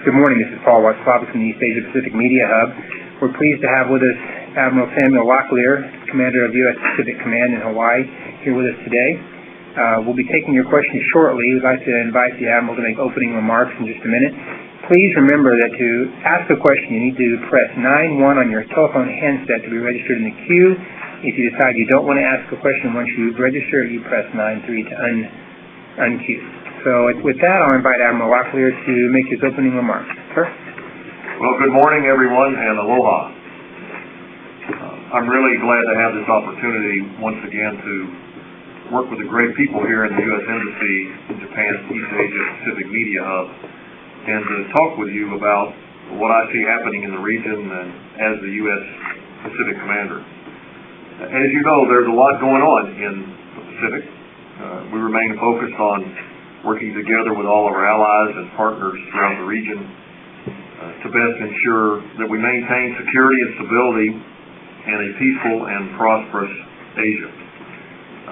Good morning, this is Paul Watts-Slavic from the East Asia Pacific Media Hub. We're pleased to have with us Admiral Samuel Locklear, Commander of U.S. Pacific Command in Hawaii, here with us today. We'll be taking your questions shortly. We'd like to invite the Admiral to make opening remarks in just a minute. Please remember that to ask a question, you need to press 9-1 on your telephone handset to be registered in the queue. If you decide you don't want to ask a question once you've registered, you press 9-3 to unqueue. So with that, I'll invite Admiral Locklear to make his opening remarks. Sir? Well, good morning, everyone, and aloha. I'm really glad to have this opportunity once again to work with the great people here in the U.S. Embassy in Japan's East Asia Pacific Media Hub and to talk with you about what I see happening in the region and as the U.S. Pacific Commander. As you know, there's a lot going on in the Pacific. We remain focused on working together with all of our allies and partners throughout the region to best ensure that we maintain security and stability in a peaceful and prosperous Asia.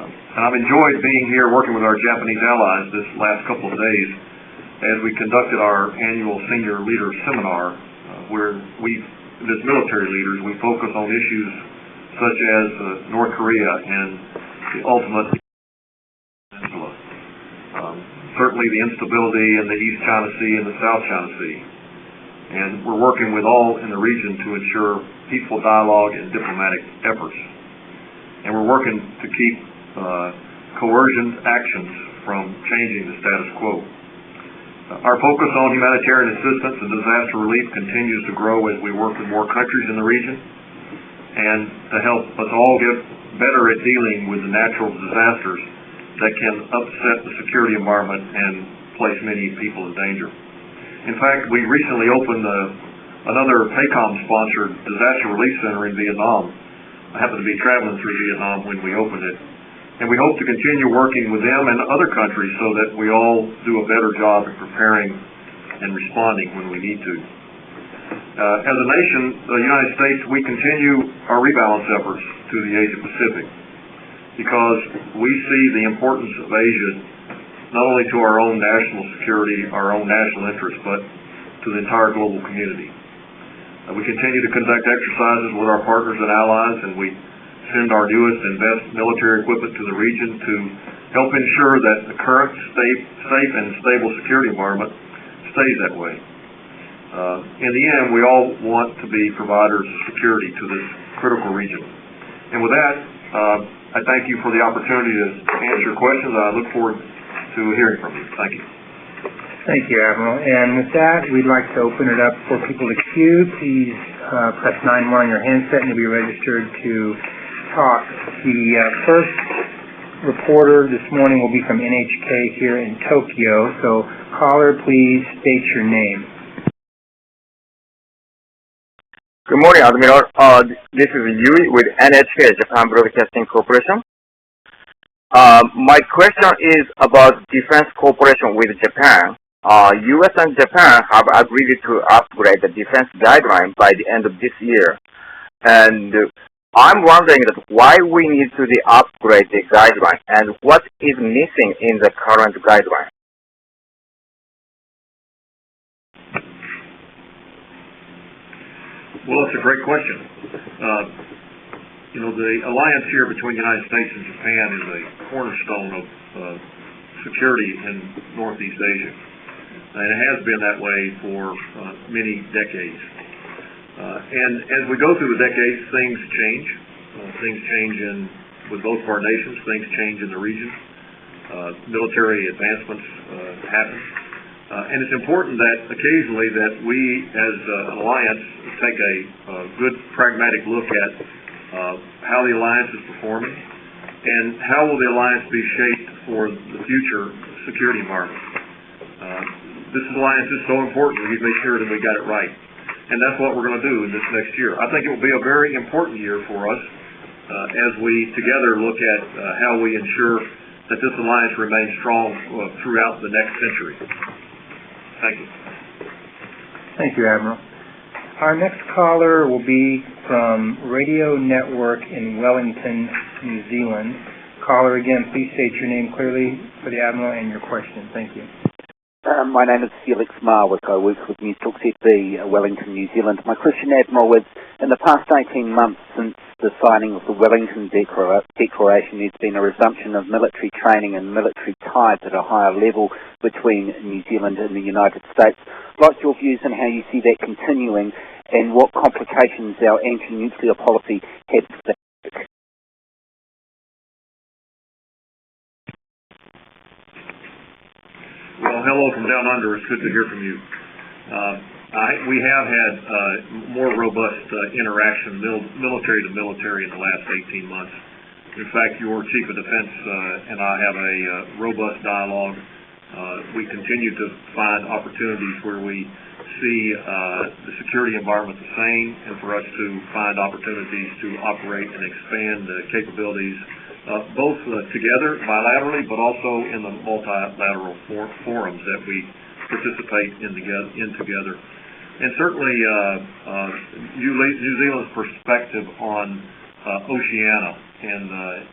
And I've enjoyed being here working with our Japanese allies this last couple of days as we conducted our annual Senior Leaders Seminar where as military leaders, we focus on issues such as North Korea and the ultimate peninsula. Certainly the instability in the East China Sea and the South China Sea. And we're working with all in the region to ensure peaceful dialogue and diplomatic efforts. And we're working to keep coercion actions from changing the status quo. Our focus on humanitarian assistance and disaster relief continues to grow as we work with more countries in the region and to help us all get better at dealing with the natural disasters that can upset the security environment and place many people in danger. In fact, we recently opened another PACOM-sponsored disaster relief center in Vietnam. I happened to be traveling through Vietnam when we opened it. And we hope to continue working with them and other countries so that we all do a better job at preparing and responding when we need to. As a nation, the United States, we continue our rebalance efforts to the Asia Pacific because we see the importance of Asia not only to our own national security, our own national interests, but to the entire global community. We continue to conduct exercises with our partners and allies, and we send our newest and best military equipment to the region to help ensure that the current safe and stable security environment stays that way. In the end, we all want to be providers of security to this critical region. And with that, I thank you for the opportunity to answer your questions. I look forward to hearing from you. Thank you. Thank you, Admiral. And with that, we'd like to open it up for people to queue. Please press 9-1 on your handset and you'll be registered to talk. The first reporter this morning will be from NHK here in Tokyo. So, caller, please state your name. Good morning, Admiral. This is Yui with NHK, Japan Broadcasting Corporation. My question is about defense cooperation with Japan. U.S. and Japan have agreed to upgrade the defense guideline by the end of this year. And I'm wondering that why we need to upgrade the guideline and what is missing in the current guideline. Well, it's a great question. The alliance here between the United States and Japan is a cornerstone of security in Northeast Asia. And it has been that way for many decades. And as we go through the decades, things change. Things change with both of our nations. Things change in the region. Military advancements happen. And it's important that occasionally that we as an alliance take a good pragmatic look at how the alliance is performing and how will the alliance be shaped for the future security environment. This alliance is so important. We need to make sure that we got it right. And that's what we're going to do in this next year. I think it will be a very important year for us as we together look at how we ensure that this alliance remains strong throughout the next century. Thank you. Thank you, Admiral. Our next caller will be from Radio Network in Wellington, New Zealand. Caller, again, please state your name clearly for the Admiral and your question. Thank you. My name is Felix Marwick. I work with News Talk ZB, Wellington, New Zealand. My question, Admiral, is in the past 18 months since the signing of the Wellington Declaration, there's been a resumption of military training and military ties at a higher level between New Zealand and the United States. I'd like your views on how you see that continuing and what complications our anti-nuclear policy has. Well, hello from down under. It's good to hear from you. We have had more robust interaction, military to military, in the last 18 months. In fact, your Chief of Defense and I have a robust dialogue. We continue to find opportunities where we see the security environment the same, and for us to find opportunities to operate and expand capabilities both together, bilaterally, but also in the multilateral forums that we participate in together. And certainly, New Zealand's perspective on Oceania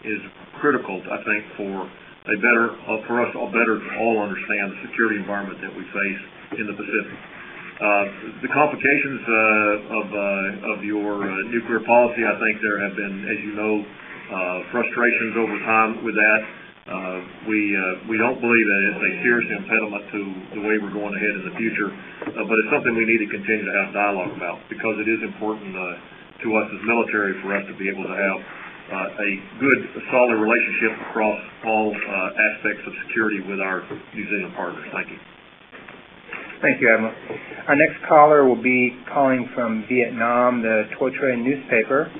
is critical, I think, for us all better to all understand the security environment that we face in the Pacific. The complications of your nuclear policy, I think there have been, as you know, frustrations over time with that. We don't believe that it's a serious impediment to the way we're going ahead in the future, but it's something we need to continue to have dialogue about, because it is important to us as military for us to be able to have a good, solid relationship across all aspects of security with our New Zealand partners. Thank you. Thank you, Admiral. Our next caller will be calling from Vietnam, the Toi Tre newspaper.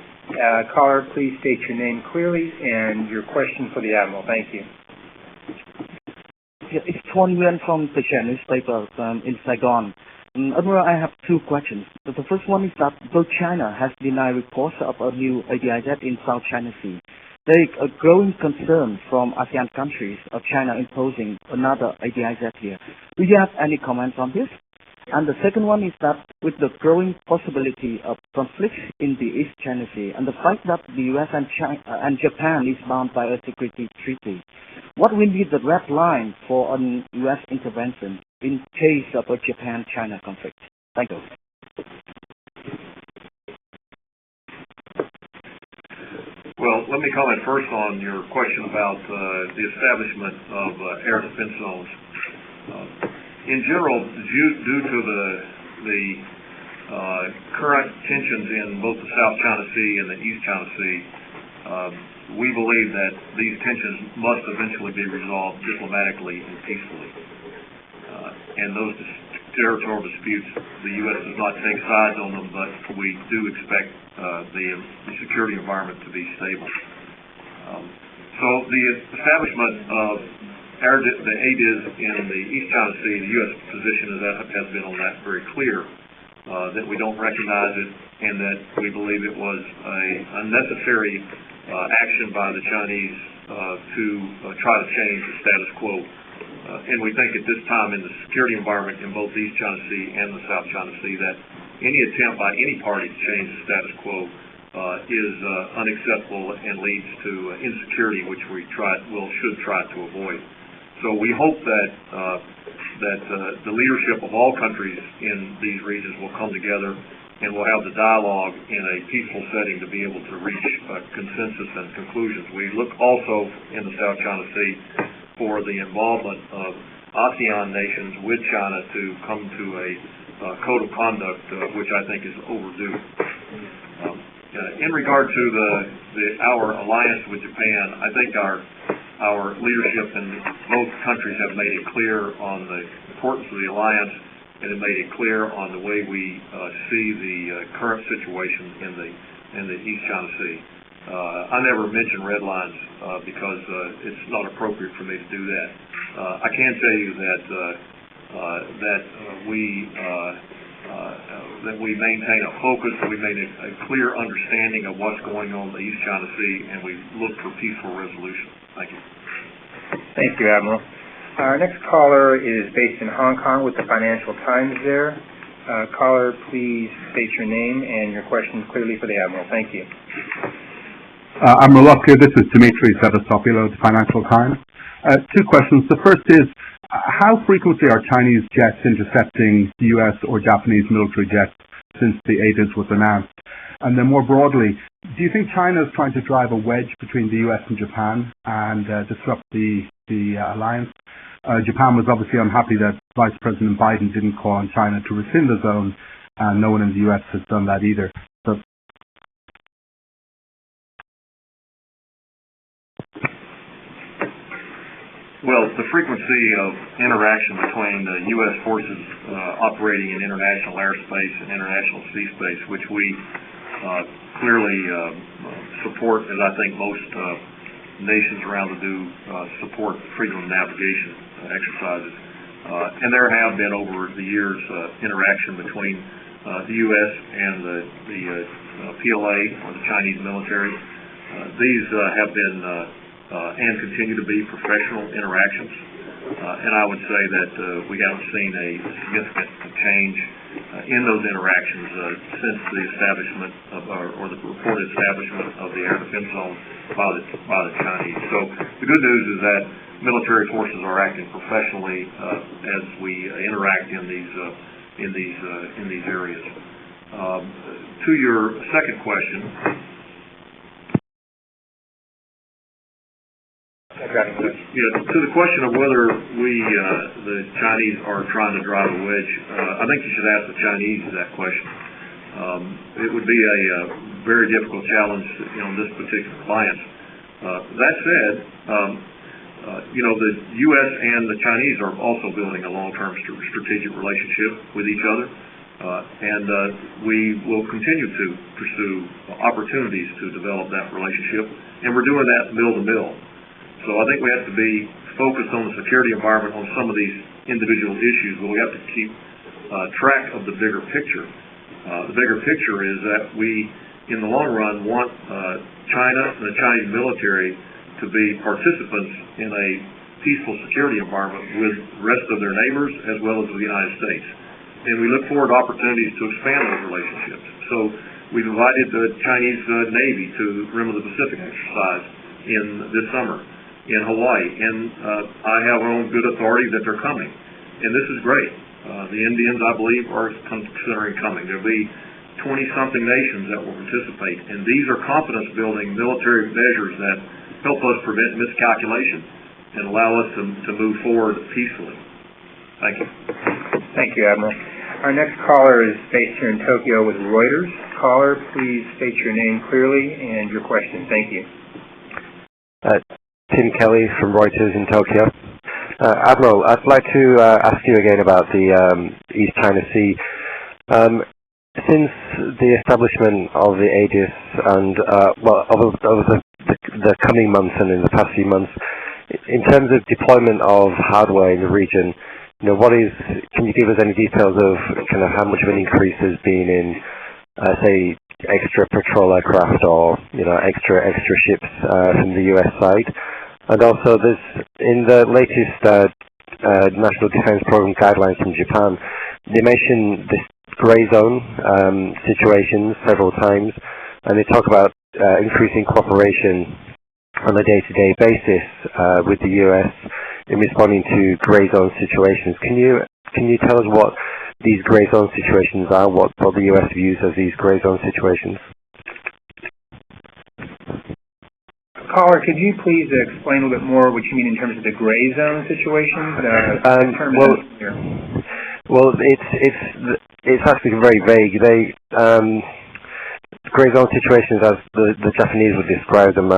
Caller, please state your name clearly and your question for the Admiral. Thank you. Yeah, it's Tuan Nguyen from the Channel newspaper in Saigon. Admiral, I have two questions. The first one is that though China has denied reports of a new ADIZ in South China Sea, there is a growing concern from ASEAN countries of China imposing another ADIZ here. Do you have any comments on this? And the second one is that with the growing possibility of conflicts in the East China Sea and the fact that the U.S. and Japan is bound by a security treaty, what will be the red line for a U.S. intervention in case of a Japan-China conflict? Thank you. Well, let me comment first on your question about the establishment of air defense zones. In general, due to the current tensions in both the South China Sea and the East China Sea, we believe that these tensions must eventually be resolved diplomatically and peacefully. And those territorial disputes, the U.S. does not take sides on them, but we do expect the security environment to be stable. So the establishment of the ADIZ in the East China Sea, the U.S. position has been on that very clear, that we don't recognize it, and that we believe it was a unnecessary action by the Chinese to try to change the status quo. And we think at this time in the security environment in both the East China Sea and the South China Sea that any attempt by any party to change the status quo is unacceptable and leads to insecurity, which we should try to avoid. So we hope that the leadership of all countries in these regions will come together and we'll have the dialogue in a peaceful setting to be able to reach consensus and conclusions. We look also in the South China Sea for the involvement of ASEAN nations with China to come to a code of conduct, which I think is overdue. In regard to our alliance with Japan, I think our leadership in both countries have made it clear on the importance of the alliance, and have made it clear on the way we see the current situation in the East China Sea. I never mention red lines because it's not appropriate for me to do that. I can tell you that we maintain a focus, we maintain a clear understanding of what's going on in the East China Sea, and we look for peaceful resolution. Thank you. Thank you, Admiral. Our next caller is based in Hong Kong with the Financial Times there. Caller, please state your name and your question clearly for the Admiral. Thank you. Admiral Locklear, this is Dimitri Sevastopoulos, the Financial Times. Two questions. The first is, how frequently are Chinese jets intercepting U.S. or Japanese military jets since the ADIZ was announced? And then more broadly, do you think China is trying to drive a wedge between the U.S. and Japan and disrupt the alliance? Japan was obviously unhappy that Vice President Biden didn't call on China to rescind the zone, and no one in the U.S. has done that either. So, well, the frequency of interaction between the U.S. forces operating in international airspace and international sea space, which we clearly support, as I think most nations around the do support freedom of navigation exercises. And there have been over the years interaction between the U.S. and the PLA, or the Chinese military. These have been and continue to be professional interactions. And I would say that we haven't seen a significant change in those interactions since the establishment of or the reported establishment of the air defense zone by the Chinese. So the good news is that military forces are acting professionally as we interact in these areas. To your second question. To the question of whether the Chinese are trying to drive a wedge, I think you should ask the Chinese that question. It would be a very difficult challenge on this particular alliance. That said, the U.S. and the Chinese are also building a long-term strategic relationship with each other, and we will continue to pursue opportunities to develop that relationship, and we're doing that mill to mill. So I think we have to be focused on the security environment on some of these individual issues, but we have to keep track of the bigger picture. The bigger picture is that we, in the long run, want China and the Chinese military to be participants in a peaceful security environment with the rest of their neighbors as well as the United States. And we look forward to opportunities to expand those relationships. So we've invited the Chinese Navy to Rim of the Pacific exercise this summer in Hawaii, and I have on good authority that they're coming, and this is great. The Indians, I believe, are considering coming. There'll be 20-something nations that will participate, and these are confidence-building military measures that help us prevent miscalculation and allow us to move forward peacefully. Thank you. Thank you, Admiral. Our next caller is based here in Tokyo with Reuters. Caller, please state your name clearly and your question. Thank you. Tim Kelly from Reuters in Tokyo. Admiral, I'd like to ask you again about the East China Sea. Since the establishment of the ADIZ and, over the coming months and in the past few months, in terms of deployment of hardware in the region, can you give us any details of kind of how much of an increase there's been in, say, extra patrol aircraft or, extra ships from the U.S. side? And also, in the latest National Defense Program guidelines from Japan, they mention this grey zone situations several times, and they talk about increasing cooperation on a day-to-day basis with the U.S. in responding to grey zone situations. Can you tell us what these grey zone situations are, what the U.S. views as these grey zone situations? Caller, could you please explain a little bit more what you mean in terms of the gray zone situations? It's actually very vague. Gray zone situations, as the Japanese would describe them,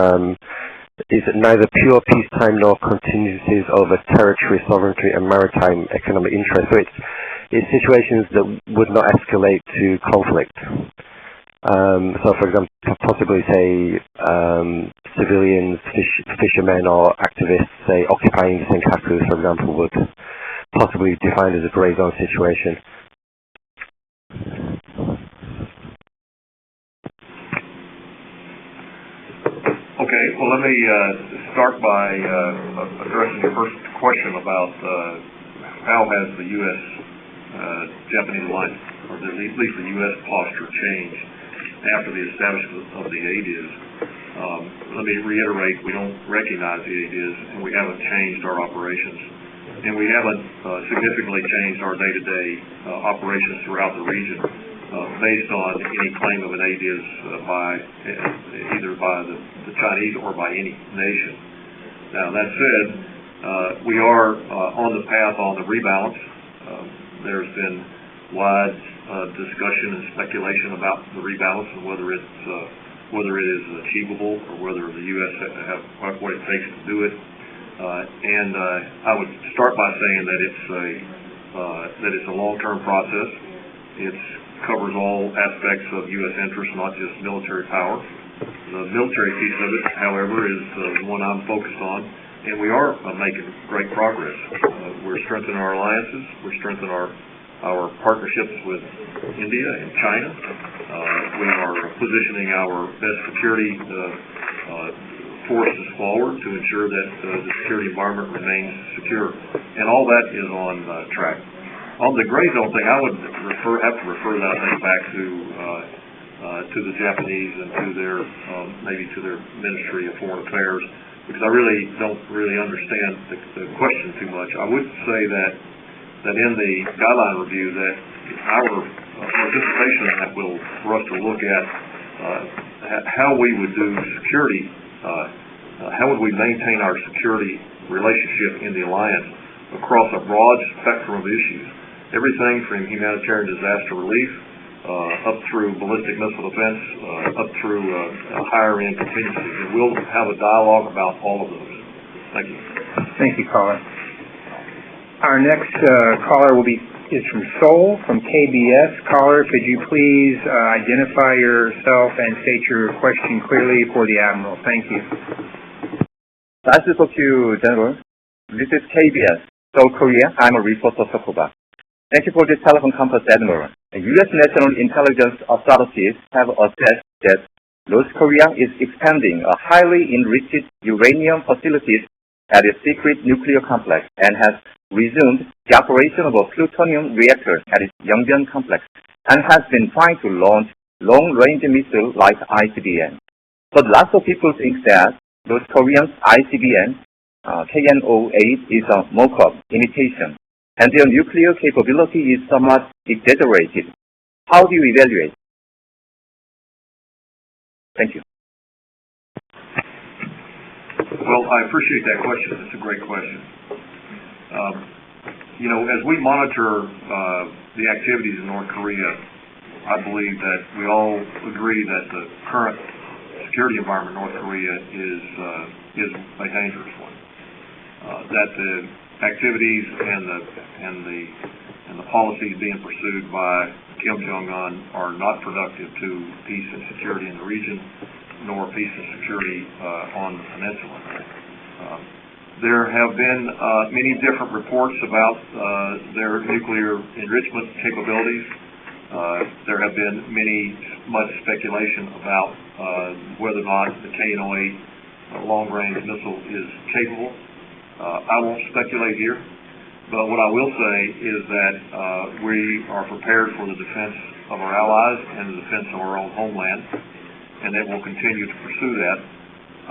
is neither pure peacetime nor contingencies over territory, sovereignty, and maritime economic interest. So it's situations that would not escalate to conflict. So, for example, possibly say civilians, fishermen, or activists, say occupying Senkaku, for example, would possibly be defined as a grey zone situation. Okay, well, let me start by addressing your first question about how has the U.S.-Japanese alliance, or at least the U.S. posture, changed after the establishment of the ADIZ. Let me reiterate, we don't recognize the ADIZ, and we haven't changed our operations. and we haven't significantly changed our day-to-day operations throughout the region based on any claim of an ADIZ either by the Chinese or by any nation. Now, that said, we are on the path on the rebalance. There's been wide discussion and speculation about the rebalance and whether it is achievable or whether the U.S. have what it takes to do it. And I would start by saying that it's a long-term process. It covers all aspects of U.S. interests, not just military power. The military piece of it, however, is the one I'm focused on, and we are making great progress. We're strengthening our alliances. We're strengthening our partnerships with India and China. We are positioning our best security forces forward to ensure that the security environment remains secure. And all that is on track. On the gray zone thing, I would have to refer that thing back to the Japanese and to their maybe to their Ministry of Foreign Affairs, because I really don't understand the question too much. I would say that in the guideline review that our participation in that will for us to look at how we would do security, how would we maintain our security relationship in the alliance across a broad spectrum of issues, everything from humanitarian disaster relief up through ballistic missile defense, up through higher end contingencies. And we'll have a dialogue about all of those. Thank you. Thank you, caller. Our next caller is from Seoul, from KBS. Caller, could you please identify yourself and state your question clearly for the Admiral? Thank you. Nice to talk to you, General. This is KBS, Seoul, Korea. I'm a reporter, Sokoba. Thank you for this telephone conference, Admiral. U.S. National Intelligence Authorities have assessed that North Korea is expanding a highly enriched uranium facilities at its secret nuclear complex and has resumed the operation of a plutonium reactor at its Yongbyon complex and has been trying to launch long-range missiles like ICBM. But lots of people think that North Korea's ICBM, KN-08, is a mock-up imitation, and their nuclear capability is somewhat exaggerated. How do you evaluate? Thank you. Well, I appreciate that question. It's a great question. As we monitor the activities in North Korea, I believe that we all agree that the current security environment in North Korea is a dangerous one. That the activities and the policies being pursued by Kim Jong-un are not productive to peace and security in the region, nor peace and security on the peninsula. There have been many different reports about their nuclear enrichment capabilities. There have been much speculation about whether or not the KN-08 long-range missile is capable. I won't speculate here, but what I will say is that we are prepared for the defense of our allies and the defense of our own homeland, and that we'll continue to pursue that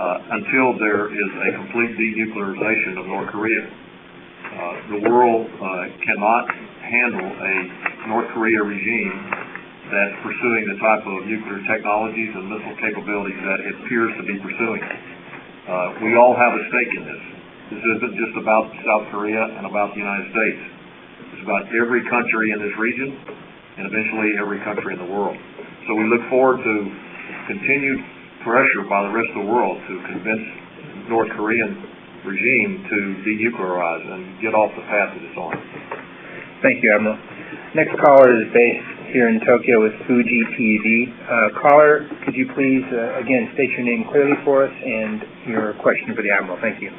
until there is a complete denuclearization of North Korea. The world cannot handle a North Korea regime that's pursuing the type of nuclear technologies and missile capabilities that it appears to be pursuing. We all have a stake in this. This isn't just about South Korea and about the United States. It's about every country in this region and eventually every country in the world. So we look forward to continued pressure by the rest of the world to convince North Korean regime to denuclearize and get off the path that it's on. Thank you, Admiral. Next caller is based here in Tokyo with Fuji TV. Caller, could you please, again, state your name clearly for us and your question for the Admiral? Thank you.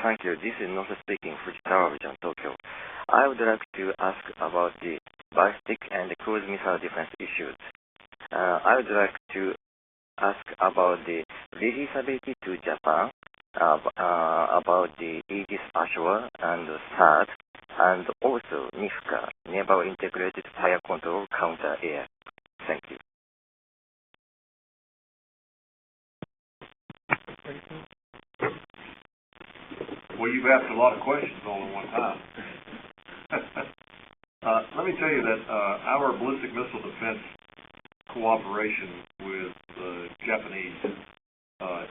Thank you. This is Nosa speaking, Fuji Television, Tokyo. I would like to ask about the ballistic and cruise missile defense issues. I would like to ask about the releasability to Japan, about the Aegis Ashore and THAAD, and also NIFCA, Naval Integrated Fire Control Counter-Air. Thank you. Well, you've asked a lot of questions all at one time. Let me tell you that our ballistic missile defense cooperation with the Japanese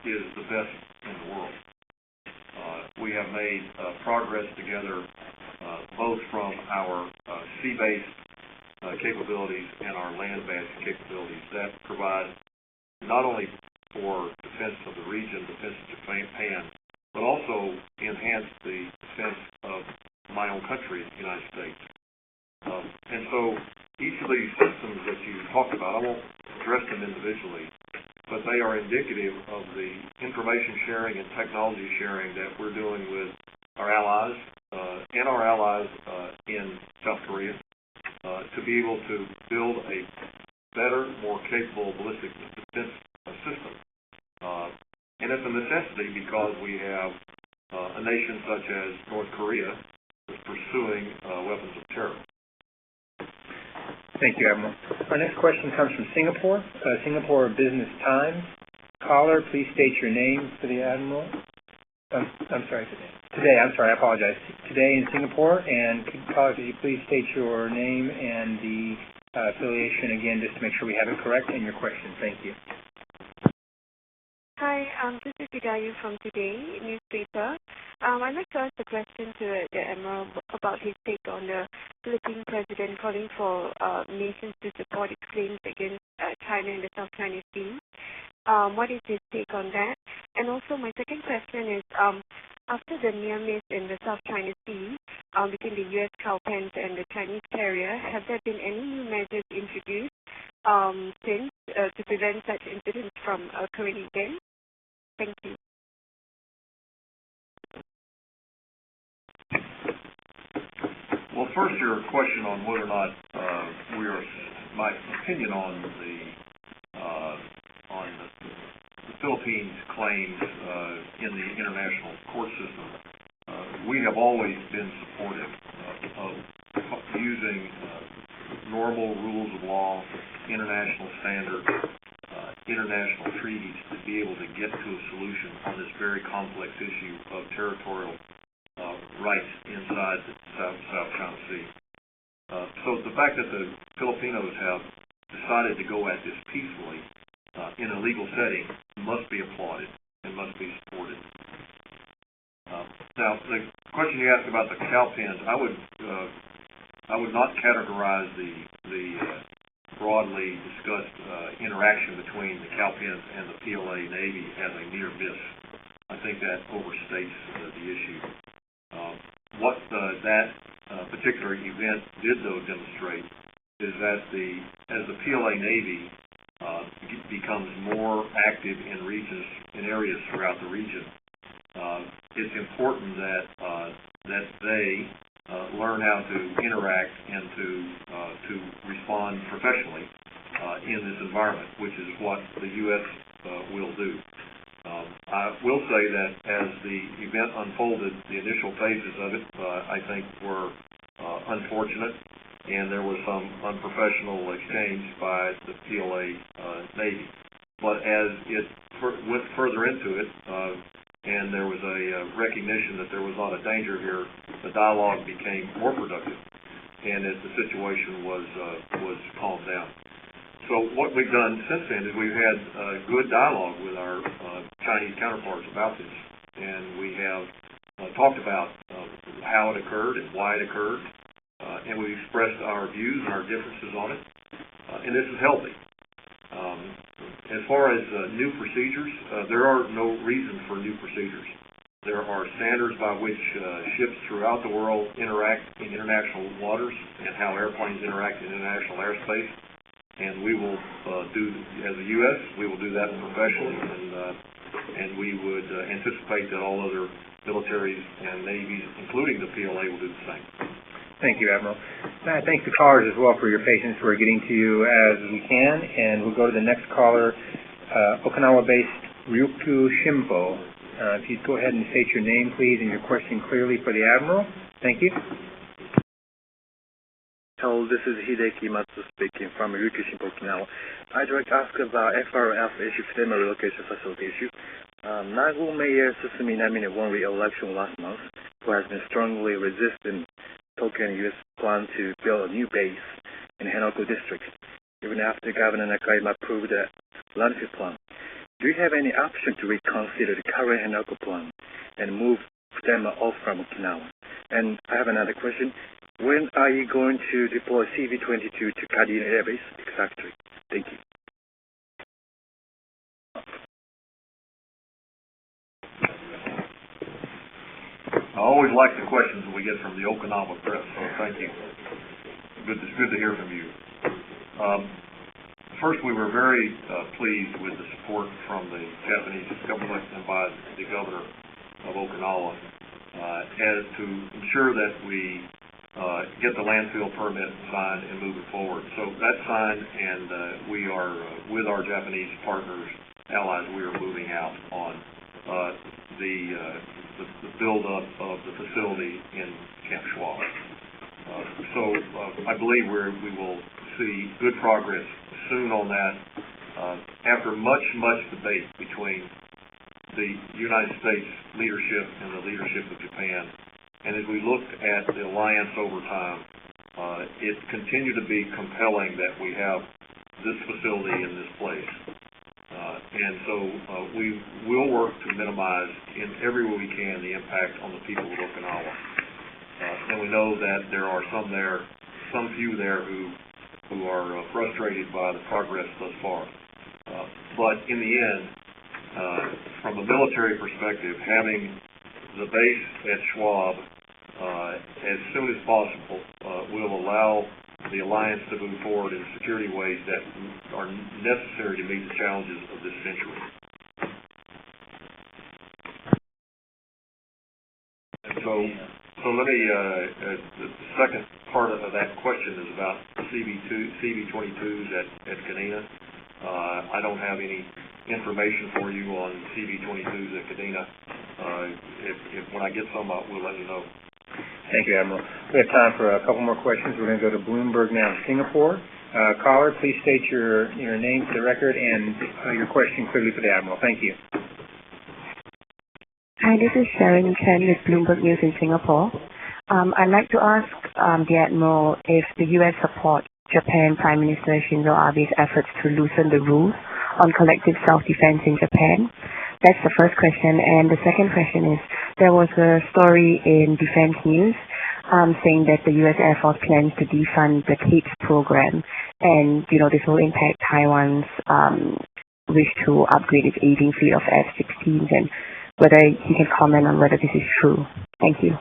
is the best in the world. We have made progress together both from our sea-based capabilities and our land-based capabilities that provide not only for defense of the region, defense of Japan, but also enhance the defense of my own country, the United States. And so each of these systems that you talked about, I won't address them individually, but they are indicative of the information sharing and technology sharing that we're doing with our allies and our allies in South Korea to be able to build a better, more capable ballistic defense system. And it's a necessity because we have a nation such as North Korea that's pursuing weapons of terror. Thank you, Admiral. Our next question comes from Singapore, Singapore Business Times. Caller, please state your name for the Admiral. I'm sorry, I apologize. Today in Singapore, and caller, could you please state your name and the affiliation again, just to make sure we have it correct, and your question. Thank you. Hi, this is Hidayu from Today newspaper. I'd like to ask a question to the Admiral about his take on the Philippine president calling for nations to support its claims against China in the South China Sea. What is his take on that? And also my second question is, after the near miss in the South China Sea between the U.S. Cowpens and the Chinese carrier, have there been any new measures introduced since to prevent such incidents from occurring again? Thank you. Well, first, your question on whether or not my opinion on the Philippines' claims in the international court system. We have always been supportive of using normal rules of law, international standards, international treaties to be able to get to a solution on this very complex issue of territorial rights inside the South China Sea. So the fact that the Filipinos have decided to go at this peacefully in a legal setting must be applauded and must be supported. Now, the question you asked about the cowpens, I would not categorize the broadly discussed interaction between the cowpens and the PLA Navy as a near miss. I think that overstates the issue. What that particular event did, though, demonstrate is that as the PLA Navy becomes more active in regions, in areas throughout the region, it's important that they learn how to interact and to respond professionally in this environment, which is what the U.S. will do. I will say that as the event unfolded, the initial phases of it, I think, were unfortunate, and there was some unprofessional exchange by the PLA Navy. But as it went further into it, and there was a recognition that there was not a danger here, the dialogue became more productive, and as the situation was calmed down. So what we've done since then is we've had good dialogue with our Chinese counterparts about this, and we have talked about how it occurred and why it occurred, and we expressed our views and our differences on it, and this is healthy. As far as new procedures, there are no reason for new procedures. There are standards by which ships throughout the world interact in international waters and how airplanes interact in international airspace. And we will do, as the U.S., we will do that professionally, and we would anticipate that all other militaries and navies, including the PLA, will do the same. Thank you, Admiral. I thank the callers as well for your patience. We're getting to you as we can, and we'll go to the next caller, Okinawa-based Ryuku Shimpo. If you'd go ahead and state your name, please, and your question clearly for the Admiral. Thank you. Hello, this is Hideki Matsu speaking from Ryuku Shimpo, Okinawa. I'd like to ask about FRF issue, FEMA relocation facility issue. Nagu Mayor Susumi Namine won re-election last month, who has been strongly resisting Tokyo and U.S. plan to build a new base in Henoko District, even after Governor Nakayama approved the landfill plan. Do you have any option to reconsider the current Henoko plan and move them off from Okinawa? And I have another question. When are you going to deploy CV-22 to Kadena Air Base exactly? Thank you. I always like the questions that we get from the Okinawa press, so thank you. It's good to hear from you. First, we were very pleased with the support from the Japanese government and by the governor of Okinawa as to ensure that we get the landfill permit signed and move it forward. So that's signed, and we are, with our Japanese partners, allies, we are moving out on the build-up of the facility in Camp Schwab. So I believe we will see good progress soon on that. After much debate between the United States leadership and the leadership of Japan, and as we looked at the alliance over time, it continued to be compelling that we have this facility in this place. And so we will work to minimize in every way we can the impact on the people of Okinawa. And we know that there are some few there who are frustrated by the progress thus far. But in the end, from a military perspective, having the base at Schwab as soon as possible will allow the alliance to move forward in security ways that are necessary to meet the challenges of this century. And so let me, the second part of that question is about CV-22s at Kadena. I don't have any information for you on CV-22s at Kadena. When I get some, we'll let you know. Thank you, Admiral. We have time for a couple more questions. We're going to go to Bloomberg now, Singapore. Caller, please state your name for the record and your question clearly for the Admiral. Thank you. Hi, this is Sharon Chen with Bloomberg News in Singapore. I'd like to ask the Admiral if the U.S. supports Japan Prime Minister Shinzo Abe's efforts to loosen the rules on collective self-defense in Japan. That's the first question. And the second question is, there was a story in Defense News saying that the U.S. Air Force plans to defund the CAPES program, and this will impact Taiwan's wish to upgrade its aging fleet of F-16s, and whether he can comment on whether this is true. Thank you.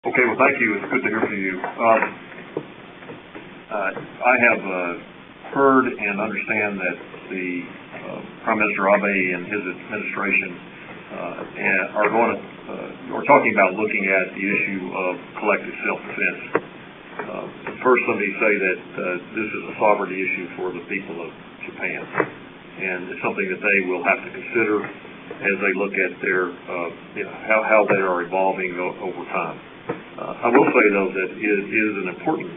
Okay, well, thank you. It's good to hear from you. I have heard and understand that the Prime Minister Abe and his administration are talking about looking at the issue of collective self-defense. First, let me say that this is a sovereignty issue for the people of Japan, and it's something that they will have to consider as they look at their how they are evolving over time. I will say, though, that it is an important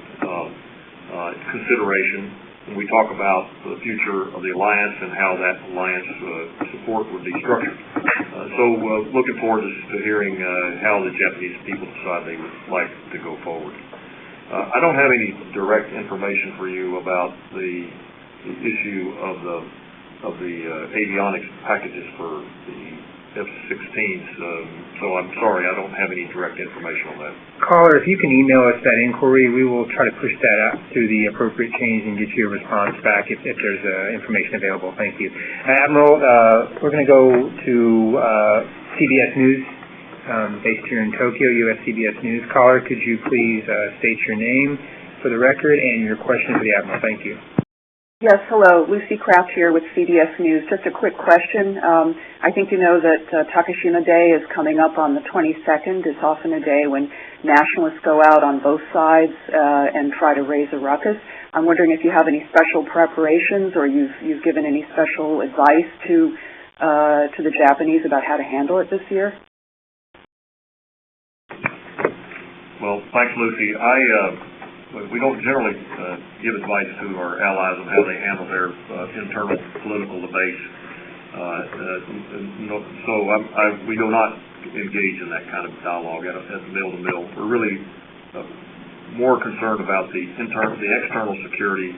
consideration when we talk about the future of the alliance and how that alliance support would be structured. So looking forward to hearing how the Japanese people decide they would like to go forward. I don't have any direct information for you about the issue of the avionics packages for the F-16s, so I'm sorry, I don't have any direct information on that. Caller, if you can email us that inquiry, we will try to push that out to the appropriate chains and get you a response back if there's information available. Thank you. Admiral, we're going to go to CBS News, based here in Tokyo, U.S. CBS News. Caller, could you please state your name for the record and your question for the Admiral? Thank you. Yes, hello. Lucy Kraft here with CBS News. Just a quick question. I think you know that Takashima Day is coming up on the 22nd. It's often a day when nationalists go out on both sides and try to raise a ruckus. I'm wondering if you have any special preparations or you've given any special advice to the Japanese about how to handle it this year? Well, thanks, Lucy. We don't generally give advice to our allies on how they handle their internal political debates. We do not engage in that kind of dialogue at the mill-to-mill. We're really more concerned about the external security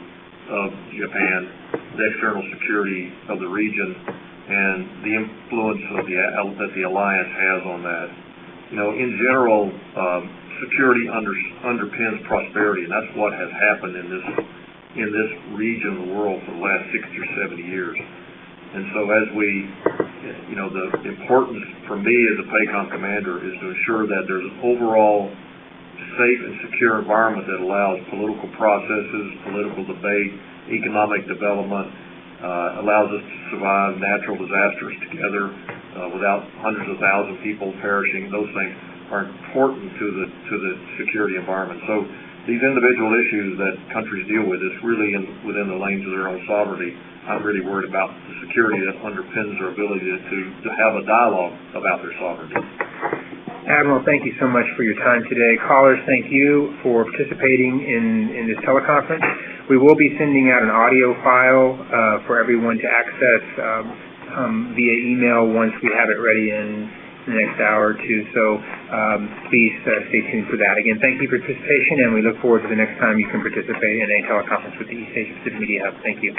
of Japan, the external security of the region, and the influence that the alliance has on that. In general, security underpins prosperity, and that's what has happened in this region of the world for the last 60 or 70 years. And so the importance for me as a PACOM commander is to ensure that there's an overall safe and secure environment that allows political processes, political debate, economic development, allows us to survive natural disasters together without hundreds of thousands of people perishing. Those things are important to the security environment. So these individual issues that countries deal with is really within the lanes of their own sovereignty. I'm really worried about the security that underpins their ability to have a dialogue about their sovereignty. Admiral, thank you so much for your time today. Callers, thank you for participating in this teleconference. We will be sending out an audio file for everyone to access via email once we have it ready in the next hour or two. So please stay tuned for that. Again, thank you for your participation, and we look forward to the next time you can participate in a teleconference with the East Asia Pacific Media Hub. Thank you.